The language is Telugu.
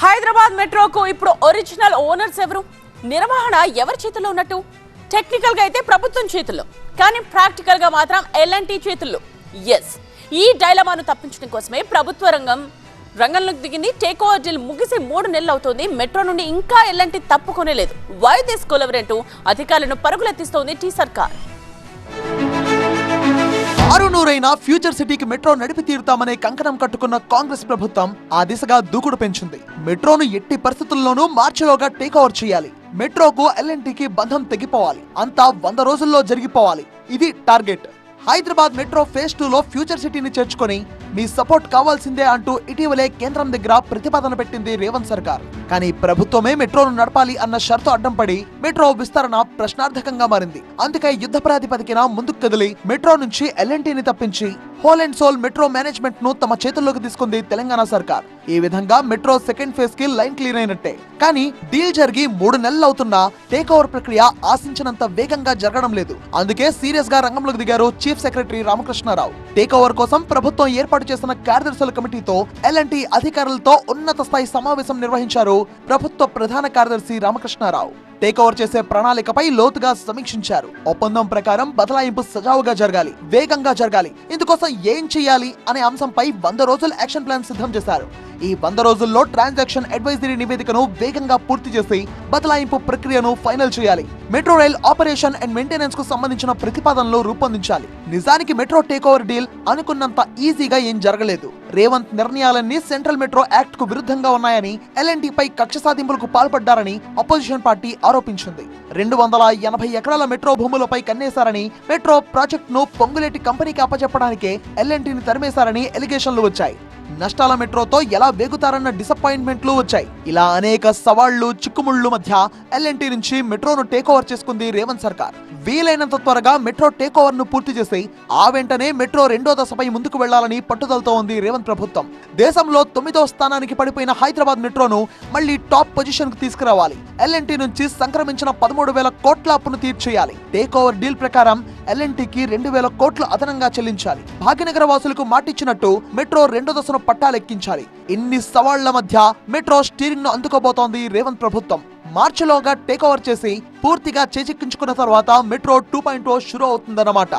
హైదరాబాద్ మెట్రోకు ఇప్పుడు ఒరిజినల్ ఓనర్స్ ఎవరు? నిర్వహణ ఎవరి చేతుల్లో ఉన్నట్టు? టెక్నికల్ గా అయితే ప్రభుత్వం చేతుల్లో, కానీ ప్రాక్టికల్ గా మాత్రం ఎల్ఎన్టీ చేతుల్లో. ఎస్, ఈ డైలమాను తప్పించడం కోసమే ప్రభుత్వ రంగంలోకి దిగింది. టేక్ ఓవర్ డీల్ ముగిసి 3 నెలలు అవుతోంది. మెట్రో నుండి ఇంకా ఎల్ఎన్టీ తప్పుకొనే లేదు. వై దిస్ కొలవరెంటూ అధికారులను పరుగులెత్తిస్తోంది టీ సర్కార్. ఆరునూరైన ఫ్యూచర్ సిటీకి మెట్రో నడిపి తీరుతామనే కంకణం కట్టుకున్న కాంగ్రెస్ ప్రభుత్వం ఆ దిశగా దూకుడు పెంచింది. మెట్రోను ఎట్టి పరిస్థితుల్లోనూ మార్చిలోగా టేక్ ఓవర్ చేయాలి. మెట్రోకు ఎల్ఎన్టీకి బంధం తెగిపోవాలి. అంతా 100 రోజుల్లో జరిగిపోవాలి. ఇది టార్గెట్. హైదరాబాద్ మెట్రో ఫేజ్ 2లో ఫ్యూచర్ సిటీని చేర్చుకొని మీ సపోర్ట్ కావాల్సిందే అంటూ ఇటీవలే కేంద్రం దగ్గర ప్రతిపాదన పెట్టింది రేవంత్ సర్కార్. కానీ ప్రభుత్వమే మెట్రోను నడపాలి అన్న షరతు అడ్డం పడి మెట్రో విస్తరణ ప్రశ్నార్థకంగా మారింది. అందుకే యుద్ధ ప్రాతిపదికన ముందుకు కదిలి మెట్రో నుంచి ఎల్ఎన్టీని తప్పించి whole and soul metro management ను తమ చేతుల్లోకి తీసుకుంది తెలంగాణ సర్కార్. ఈ విధంగా మెట్రో సెకండ్ ఫేజ్ కి లైన్ క్లియర్ అయినట్టే. కానీ డీల్ జరిగి 3 నెలలు అవుతున్నా టేక్ ఓవర్ ప్రక్రియ ఆశించినంత వేగంగా జరగడం లేదు. అందుకే సీరియస్ గా రంగంలోకి దిగారు chief secretary Ramakrishna Rao. Take over కోసం ప్రభుత్వం ఏర్పాటు చేసిన కార్యదర్శుల కమిటీతో ఎల్ఎన్టీ అధికారులతో ఉన్నత స్థాయి సమావేశం నిర్వహించారు ప్రభుత్వ ప్రధాన కార్యదర్శి రామకృష్ణారావు. టేక్ ఓవర్ చేసే ప్రణాళికపై లోతుగా సమీక్షించారు. ఒప్పందం ప్రకారం బదలాయింపు సజావుగా జరగాలి, వేగంగా జరగాలి. ఇందుకోసం ఏం చేయాలి అనే అంశంపై 100 రోజుల యాక్షన్ ప్లాన్ సిద్ధం చేశారు. ఈ 100 రోజుల్లో ట్రాన్సాక్షన్ అడ్వైజరీ నివేదికను వేగంగా పూర్తి చేసి బదలాయింపు ప్రక్రియను ఫైనల్ చేయాలి. Metro rail operation and maintenance కు సంబంధించిన ప్రతిపాదనలు రూపొందించాలి. నిజానికి మెట్రో టేక్ ఓవర్ డీల్ అనుకున్నంత ఈజీగా ఏం జరగలేదు. రేవంత్ నిర్ణయాలన్నీ సెంట్రల్ మెట్రో యాక్ట్ కు విరుద్ధంగా ఉన్నాయని, ఎల్ఎన్టీ పై కక్ష సాధింపులకు పాల్పడ్డారని అపోజిషన్ పార్టీ ఆరోపించింది. 280 ఎకరాల మెట్రో భూములపై కన్నేశారని, మెట్రో ప్రాజెక్ట్ ను పొంగులేటి కంపెనీకి అప్పచెప్పడానికే ఎల్ఎన్టీని తరిమేశారని ఎలిగేషన్లు వచ్చాయి. నష్టాల మెట్రోతో ఎలా వేగుతారన్న డిసప్పాయింట్మెంట్లు వచ్చాయి. ఇలా అనేక సవాళ్లు చిక్కుముళ్లు మధ్య ఎల్ఎన్టీ నుంచి మెట్రోను టేక్ ఓవర్ చేసుకుంది రేవంత్ సర్కార్. వీలైనంత త్వరగా మెట్రో టేక్ ఓవర్ ను పూర్తి చేసి ఆ వెంటనే మెట్రో 2వ దశపై ముందుకు వెళ్లాలని పట్టుదలతో ఉంది రేవంత్ ప్రభుత్వం. దేశంలో 9వ స్థానానికి పడిపోయిన హైదరాబాద్ మెట్రోను మళ్లీ టాప్ పొజిషన్ కు తీసుకురావాలి. ఎల్ఎన్టీ నుంచి సంక్రమించిన 13,000 కోట్ల అప్పును తీర్చేయాలి. టేక్ ఓవర్ డీల్ ప్రకారం ఎల్ఎన్టీకి 2,000 కోట్లు అదనంగా చెల్లించాలి. భాగ్యనగర వాసులకు మాటిచ్చినట్టు మెట్రో 2వ దశను పట్టాలెక్కించాలి. ఇన్ని సవాళ్ల మధ్య మెట్రో స్టీరింగ్ ను అందుకోబోతోంది రేవంత్ ప్రభుత్వం. మార్చిలోగా టేక్ ఓవర్ చేసి పూర్తిగా చేజిక్కించుకున్న తర్వాత మెట్రో 2.0 షురూ అవుతుందన్నమాట.